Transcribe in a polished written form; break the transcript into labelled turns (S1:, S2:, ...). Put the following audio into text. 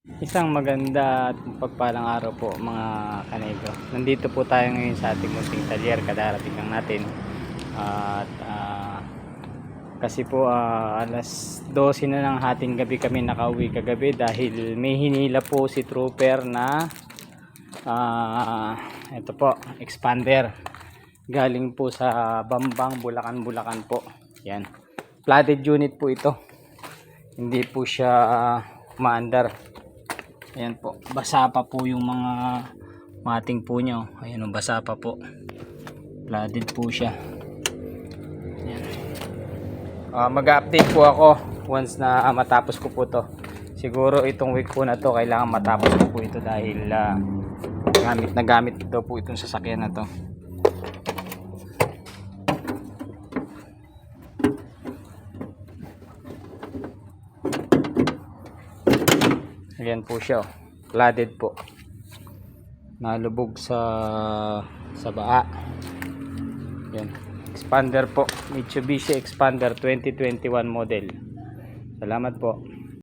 S1: Isang maganda at pagpalang araw po mga kanegro. Nandito po tayo ngayon sa ating munting talyer, kadarating lang natin. At kasi po alas 12 na ng hating gabi kami nakauwi kagabi dahil may hinila po si trooper na ito po, expander. Galing po sa Bambang, Bulacan po. Yan. Flooded unit po ito. Hindi po siya maandar. Ayan po, basa pa po yung mga mating po nyo. Ayan o, basa pa po. Flooded po siya. Ayan. Mag-update po ako once na matapos ko po to. Siguro itong week po na to kailangan matapos ko po ito dahil gamit daw po itong sasakyan na to. Ayan po siya, flooded po, nalubog sa baa. Ayan, expander po, Mitsubishi Expander 2021 model. Salamat po.